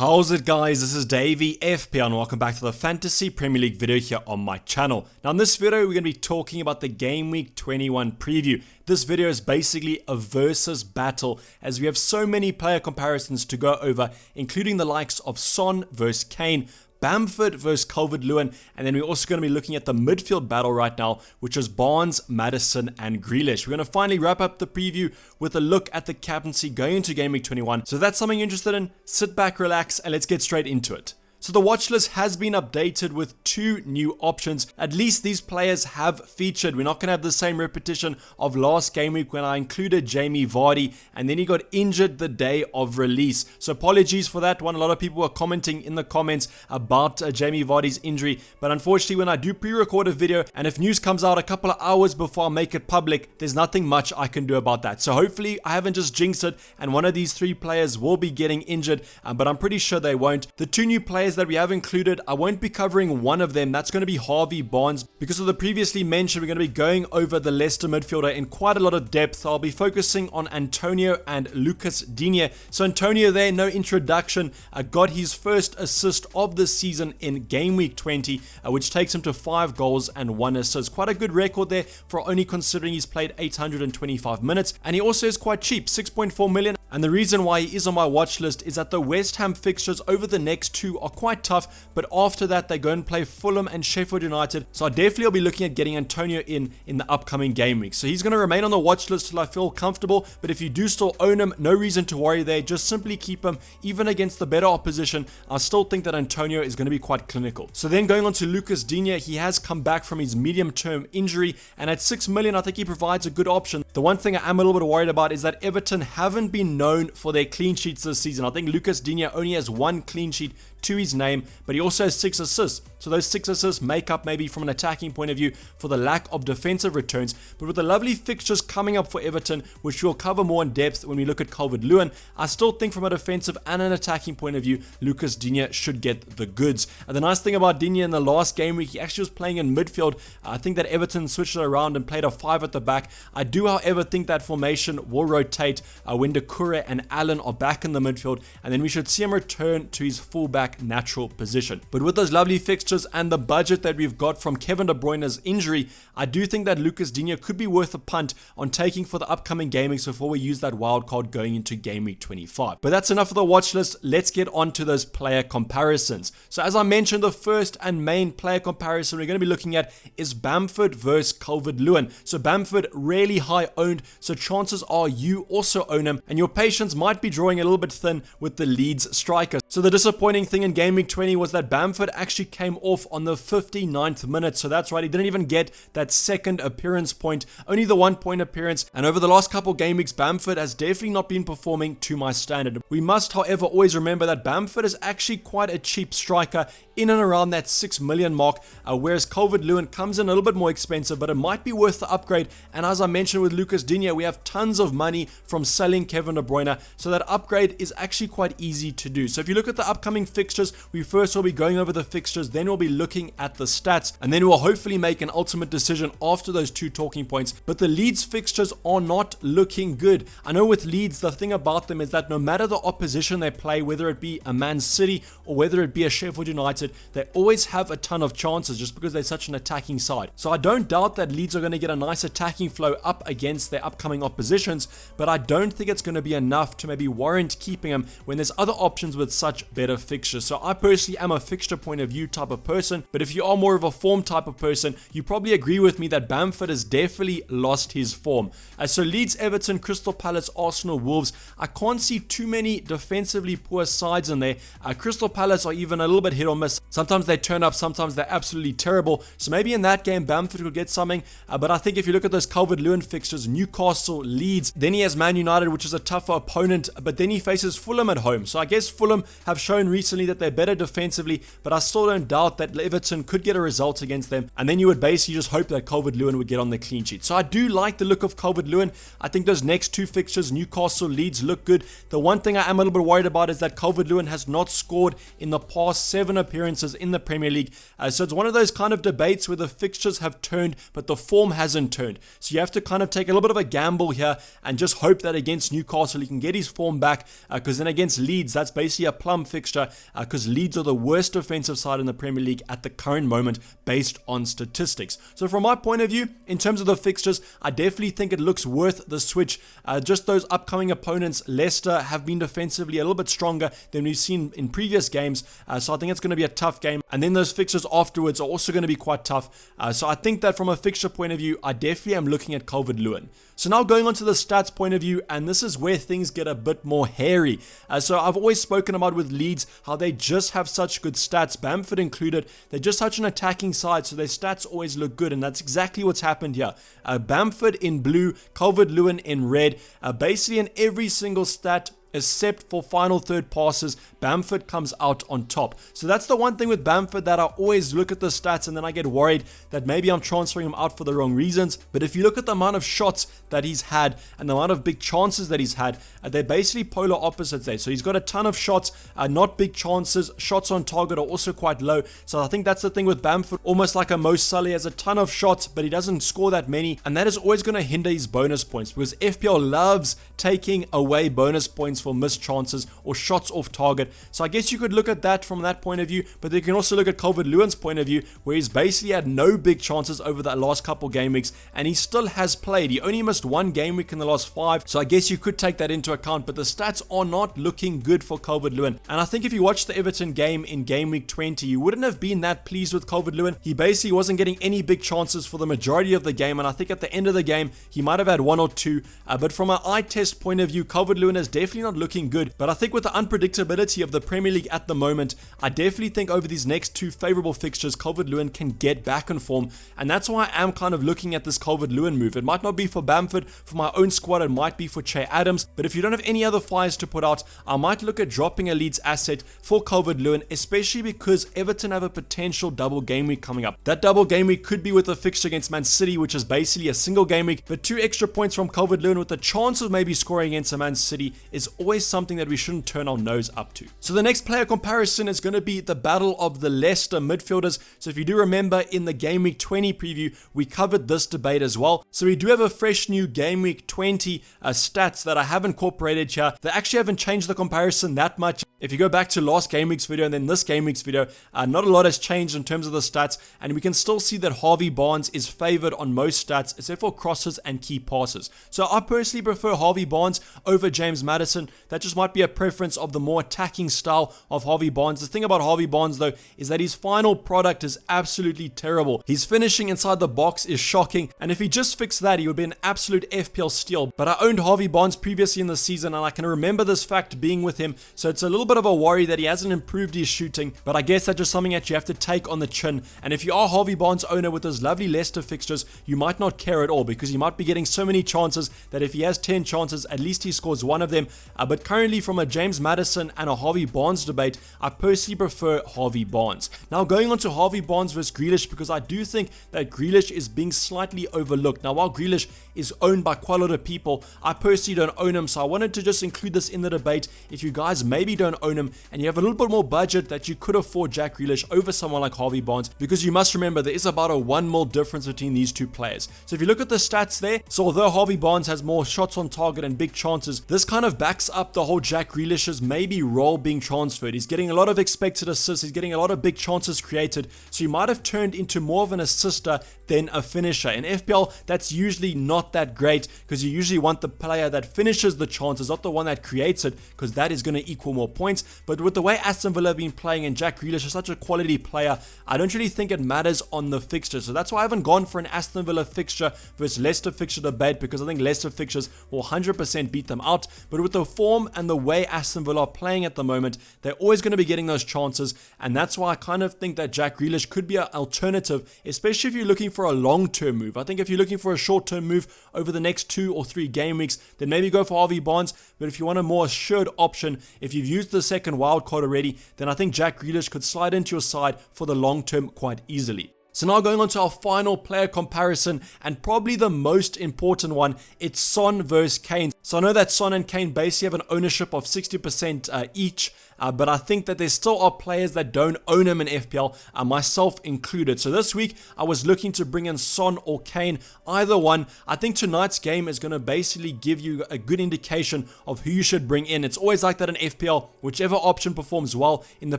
How's it guys, this is Dayvy, FPL, and welcome back to the Fantasy Premier League video here on my channel. Now in this video we're going to be talking about the Game Week 21 preview. This video is basically a versus battle as we have so many player comparisons to go over, including the likes of Son versus Kane, Bamford versus Calvert-Lewin, and then we're also going to be looking at the midfield battle right now, which is Barnes, Maddison, and Grealish. We're going to finally wrap up the preview with a look at the captaincy going into Game Week 21. So if that's something you're interested in, sit back, relax, and let's get straight into it. So the watch list has been updated with two new options. At least these players have featured. We're not going to have the same repetition of last game week when I included Jamie Vardy and then he got injured the day of release. So apologies for that one. A lot of people were commenting in the comments about Jamie Vardy's injury. But unfortunately, when I do pre-record a video and if news comes out a couple of hours before I make it public, there's nothing much I can do about that. So hopefully I haven't just jinxed it and one of these three players will be getting injured, but I'm pretty sure they won't. The two new players that we have included, I won't be covering one of them. That's going to be Harvey Barnes. Because of the previously mentioned, we're going to be going over the Leicester midfielder in quite a lot of depth. I'll be focusing on Antonio and Lucas Digne. So Antonio there, no introduction, got his first assist of the season in Game Week 20, which takes him to 5 goals and 1 assist. Quite a good record there for only considering he's played 825 minutes. And he also is quite cheap, 6.4 million. And the reason why he is on my watch list is that the West Ham fixtures over the next two are quite tough, but after that they go and play Fulham and Sheffield United. So I definitely will be looking at getting Antonio in the upcoming game week. So he's going to remain on the watch list till I feel comfortable, but if you do still own him, no reason to worry there. Just simply keep him even against the better opposition. I still think that Antonio is going to be quite clinical. So then going on to Lucas Digne, he has come back from his medium-term injury, and at 6 million I think he provides a good option. The one thing I am a little bit worried about is that Everton haven't been known for their clean sheets this season. I think Lucas Digne only has 1 clean sheet to his name, but he also has 6 assists. So those 6 assists make up maybe from an attacking point of view for the lack of defensive returns. But with the lovely fixtures coming up for Everton, which we'll cover more in depth when we look at Calvert-Lewin, I still think from a defensive and an attacking point of view, Lucas Digne should get the goods. And the nice thing about Digne in the last game week, he actually was playing in midfield. I think that Everton switched it around and played a 5 at the back. I do, however, think that formation will rotate when Doucouré and Allen are back in the midfield, and then we should see him return to his fullback natural position. But with those lovely fixtures and the budget that we've got from Kevin De Bruyne's injury, I do think that Lucas Digne could be worth a punt on taking for the upcoming game weeks before we use that wild card going into Game Week 25. But that's enough of the watch list. Let's get on to those player comparisons. So as I mentioned, the first and main player comparison we're going to be looking at is Bamford versus Calvert-Lewin. So Bamford really high owned, so chances are you also own him, and your patience might be drawing a little bit thin with the Leeds striker. So the disappointing thing in Game Week 20 was that Bamford actually came off on the 59th minute. So that's right, he didn't even get that second appearance point, only the 1 point appearance. And over the last couple game weeks, Bamford has definitely not been performing to my standard. We must, however, always remember that Bamford is actually quite a cheap striker in and around that 6 million mark, whereas Calvert-Lewin comes in a little bit more expensive, but it might be worth the upgrade. And as I mentioned with Lucas Digne, we have tons of money from selling Kevin De Bruyne, so that upgrade is actually quite easy to do. So if you look at the upcoming fixtures, we first will be going over the fixtures, then we'll be looking at the stats, and then we'll hopefully make an ultimate decision after those 2 talking points. But the Leeds fixtures are not looking good. I know with Leeds, the thing about them is that no matter the opposition they play, whether it be a Man City or whether it be a Sheffield United, they always have a ton of chances just because they're such an attacking side. So I don't doubt that Leeds are going to get a nice attacking flow up against their upcoming oppositions, but I don't think it's going to be enough to maybe warrant keeping them when there's other options with such better fixtures. So I personally am a fixture point of view type of person, but if you are more of a form type of person, you probably agree with me that Bamford has definitely lost his form. So Leeds, Everton, Crystal Palace, Arsenal, Wolves, I can't see too many defensively poor sides in there. Crystal Palace are even a little bit hit or miss. Sometimes they turn up, sometimes they're absolutely terrible. So maybe in that game, Bamford could get something. But I think if you look at those Calvert-Lewin fixtures, Newcastle, Leeds, then he has Man United, which is a tougher opponent, but then he faces Fulham at home. So I guess Fulham have shown recently that that they're better defensively, but I still don't doubt that Everton could get a result against them, and then you would basically just hope that Calvert-Lewin would get on the clean sheet. So I do like the look of Calvert-Lewin. I think those next two fixtures, Newcastle, Leeds, look good. The one thing I am a little bit worried about is that Calvert-Lewin has not scored in the past 7 appearances in the Premier League. So it's one of those kind of debates where the fixtures have turned, but the form hasn't turned. So you have to kind of take a little bit of a gamble here and just hope that against Newcastle he can get his form back, because then against Leeds, that's basically a plum fixture, because Leeds are the worst defensive side in the Premier League at the current moment based on statistics. So from my point of view, in terms of the fixtures, I definitely think it looks worth the switch. Just those upcoming opponents, Leicester have been defensively a little bit stronger than we've seen in previous games, so I think it's going to be a tough game. And then those fixtures afterwards are also going to be quite tough. So I think that from a fixture point of view, I definitely am looking at Calvert-Lewin. So now going on to the stats point of view, and this is where things get a bit more hairy. So I've always spoken about with Leeds how they just have such good stats, Bamford included. They're just such an attacking side, so their stats always look good, and that's exactly what's happened here. Bamford in blue, Calvert-Lewin in red. Basically in every single stat, except for final third passes, Bamford comes out on top. So that's the one thing with Bamford that I always look at the stats and then I get worried that maybe I'm transferring him out for the wrong reasons. But if you look at the amount of shots that he's had and the amount of big chances that he's had, they're basically polar opposites there. So he's got a ton of shots, not big chances. Shots on target are also quite low. So I think that's the thing with Bamford, almost like a Mo Salah. He has a ton of shots, but he doesn't score that many, and that is always going to hinder his bonus points, because FPL loves taking away bonus points for missed chances or shots off target. So I guess you could look at that from that point of view, but you can also look at Calvert-Lewin's point of view, where he's basically had no big chances over the last couple game weeks, and he still has played. He only missed 1 game week in the last 5, so I guess you could take that into account, but the stats are not looking good for Calvert-Lewin. And I think if you watched the Everton game in game week 20, you wouldn't have been that pleased with Calvert-Lewin. He basically wasn't getting any big chances for the majority of the game, and I think at the end of the game, he might have had 1 or 2, but from an eye test point of view, Calvert-Lewin is definitely not looking good. But I think with the unpredictability of the Premier League at the moment, I definitely think over these next 2 favorable fixtures, Calvert-Lewin can get back in form, and that's why I am kind of looking at this Calvert-Lewin move. It might not be for Bamford, for my own squad, it might be for Che Adams, but if you don't have any other flyers to put out, I might look at dropping a Leeds asset for Calvert-Lewin, especially because Everton have a potential double game week coming up. That double game week could be with a fixture against Man City, which is basically a single game week, but 2 extra points from Calvert-Lewin with the chance of maybe scoring against a Man City is always something that we shouldn't turn our nose up to. So the next player comparison is going to be the battle of the Leicester midfielders. So if you do remember in the Game Week 20 preview, we covered this debate as well. So we do have a fresh new Game Week 20 stats that I have incorporated here. They actually haven't changed the comparison that much. If you go back to last Game Week's video and then this Game Week's video, not a lot has changed in terms of the stats, and we can still see that Harvey Barnes is favored on most stats except for crosses and key passes. So I personally prefer Harvey Barnes over James Maddison. That just might be a preference of the more attacking style of Harvey Barnes. The thing about Harvey Barnes though is that his final product is absolutely terrible. His finishing inside the box is shocking, and if he just fixed that, he would be an absolute FPL steal. But I owned Harvey Barnes previously in the season, and I can remember this fact being with him, so it's a little bit of a worry that he hasn't improved his shooting, but I guess that's just something that you have to take on the chin. And if you are Harvey Barnes owner with those lovely Leicester fixtures, you might not care at all, because he might be getting so many chances that if he has 10 chances, at least he scores 1 of them. But currently from a James Maddison and a Harvey Barnes debate, I personally prefer Harvey Barnes. Now going on to Harvey Barnes versus Grealish, because I do think that Grealish is being slightly overlooked. Now while Grealish is owned by quite a lot of people, I personally don't own him, so I wanted to just include this in the debate. If you guys maybe don't own him and you have a little bit more budget that you could afford Jack Grealish over someone like Harvey Barnes, because you must remember there is about a 1 mil difference between these 2 players. So if you look at the stats there, so although Harvey Barnes has more shots on target and big chances, this kind of backs up the whole Jack Grealish's maybe role being transferred. He's getting a lot of expected assists, he's getting a lot of big chances created, so he might have turned into more of an assister than a finisher. In FPL, that's usually not that great, because you usually want the player that finishes the chances, not the one that creates it, because that is going to equal more points. But with the way Aston Villa have been playing and Jack Grealish is such a quality player, I don't really think it matters on the fixture. So that's why I haven't gone for an Aston Villa fixture versus Leicester fixture debate, because I think Leicester fixtures will 100% beat them out. But with the form and the way Aston Villa are playing at the moment, they're always going to be getting those chances, and that's why I kind of think that Jack Grealish could be an alternative, especially if you're looking for a long-term move. I think if you're looking for a short-term move over the next 2 or 3 game weeks, then maybe go for Harvey Barnes. But if you want a more assured option, if you've used the second wild card already, then I think Jack Grealish could slide into your side for the long term quite easily. So now going on to our final player comparison, and probably the most important one, it's Son versus Kane. So I know that Son and Kane basically have an ownership of 60% each, but I think that there still are players that don't own him in FPL, myself included. So this week, I was looking to bring in Son or Kane, either one. I think tonight's game is going to basically give you a good indication of who you should bring in. It's always like that in FPL, whichever option performs well in the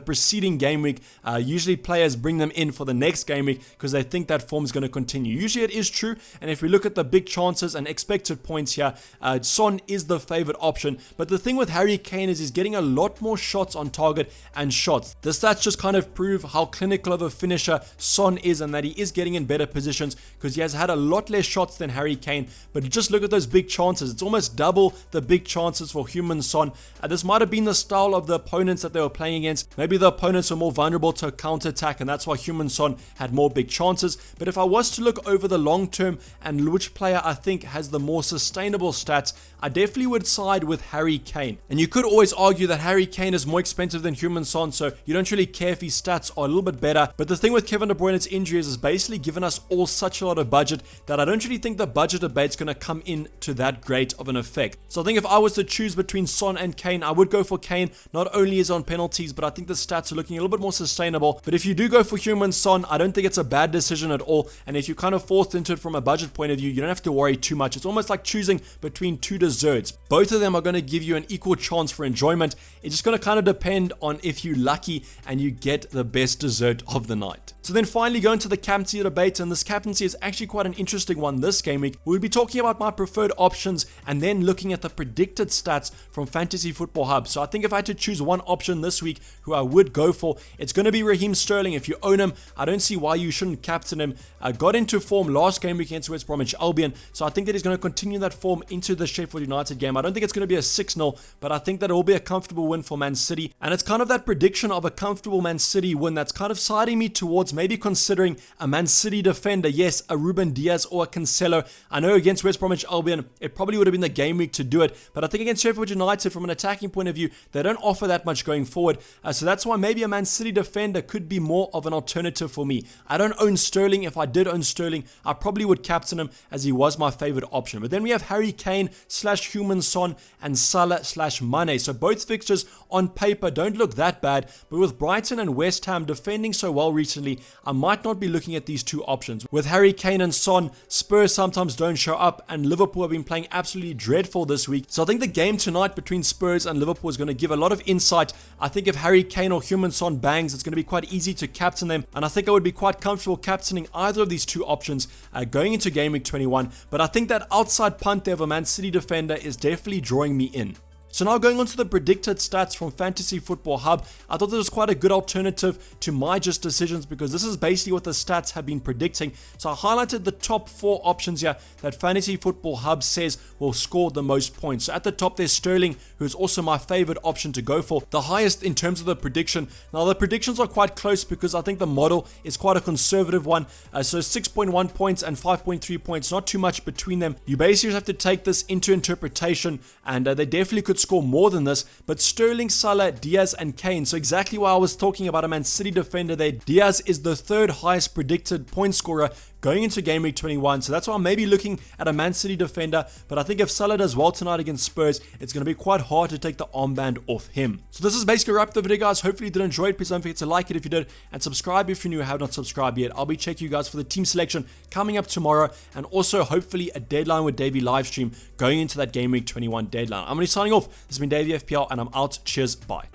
preceding game week, usually players bring them in for the next game week because they think that form is going to continue. Usually it is true, and if we look at the big chances and expected points here, Son is the favorite option. But the thing with Harry Kane is he's getting a lot more shots on target and shots. The stats just kind of prove how clinical of a finisher Son is, and that he is getting in better positions because he has had a lot less shots than Harry Kane. But just look at those big chances. It's almost double the big chances for human Son. This might have been the style of the opponents that they were playing against. Maybe the opponents were more vulnerable to a counter-attack, and that's why human Son had more big chances. But if I was to look over the long term and which player I think has the more sustainable stats, I definitely would side with Harry Kane. And you could always argue that Harry Kane is more expensive than human Son, so you don't really care if his stats are a little bit better. But the thing with Kevin De Bruyne's injuries is basically given us all such a lot of budget that I don't really think the budget debate's going to come in to that great of an effect. So I think if I was to choose between Son and Kane, I would go for Kane. Not only is on penalties, but I think the stats are looking a little bit more sustainable. But if you do go for human Son, I don't think it's a bad decision at all. And if you're kind of forced into it from a budget point of view, you don't have to worry too much. It's almost like choosing between 2 desserts. Both of them are going to give you an equal chance for enjoyment. It's just going to kind of depend on if you're lucky and you get the best dessert of the night. So then finally going to the captaincy debate, and this captaincy is actually quite an interesting one this game week. We'll be talking about my preferred options and then looking at the predicted stats from Fantasy Football Hub. So I think if I had to choose one option this week who I would go for, it's going to be Raheem Sterling. If you own him, I don't see why you shouldn't captain him. Got into form last game week against West Bromwich Albion, so I think that he's going to continue that form into the Sheffield United game. I don't think it's going to be a 6-0, but I think that it will be a comfortable win for Man City. And it's kind of that prediction of a comfortable Man City win that's kind of siding me towards maybe considering a Man City defender. Yes, a Ruben Diaz or a Cancelo. I know against West Bromwich Albion, it probably would have been the game week to do it, but I think against Sheffield United, from an attacking point of view, they don't offer that much going forward. So that's why maybe a Man City defender could be more of an alternative for me. I don't own Sterling. If I did own Sterling, I probably would captain him as he was my favorite option. But then we have Harry Kane / human Son and Salah / Mane. So both fixtures on paper don't look that bad, but with Brighton and West Ham defending so well recently, I might not be looking at these two options. With Harry Kane and Son, Spurs sometimes don't show up, and Liverpool have been playing absolutely dreadful this week. So I think the game tonight between Spurs and Liverpool is going to give a lot of insight. I think if Harry Kane or human Son bangs, it's going to be quite easy to captain them, and I think I would be quite comfortable captaining either of these two options going into Game Week 21. But I think that outside punt there of a Man City defender is definitely drawing me in. So now going on to the predicted stats from Fantasy Football Hub, I thought this was quite a good alternative to my just decisions because this is basically what the stats have been predicting. So I highlighted the top 4 options here that Fantasy Football Hub says will score the most points. So at the top there's Sterling, who's also my favorite option to go for, the highest in terms of the prediction. Now the predictions are quite close because I think the model is quite a conservative one. So 6.1 points and 5.3 points, not too much between them. You basically have to take this into interpretation, and they definitely could score more than this. But Sterling, Salah, Diaz and Kane, so exactly why I was talking about a Man City defender there. Diaz is the 3rd highest predicted point scorer going into Game Week 21, so that's why I'm maybe looking at a Man City defender. But I think if Salah does well tonight against Spurs, it's going to be quite hard to take the armband off him. So this is basically a wrap up the video, guys. Hopefully you did enjoy it. Please don't forget to like it if you did, and subscribe if you're new and have not subscribed yet. I'll be checking you guys for the team selection coming up tomorrow, and also hopefully a deadline with Dayvy live stream going into that Game Week 21 deadline. I'm going to be signing off. This has been Dayvy FPL, and I'm out. Cheers, bye.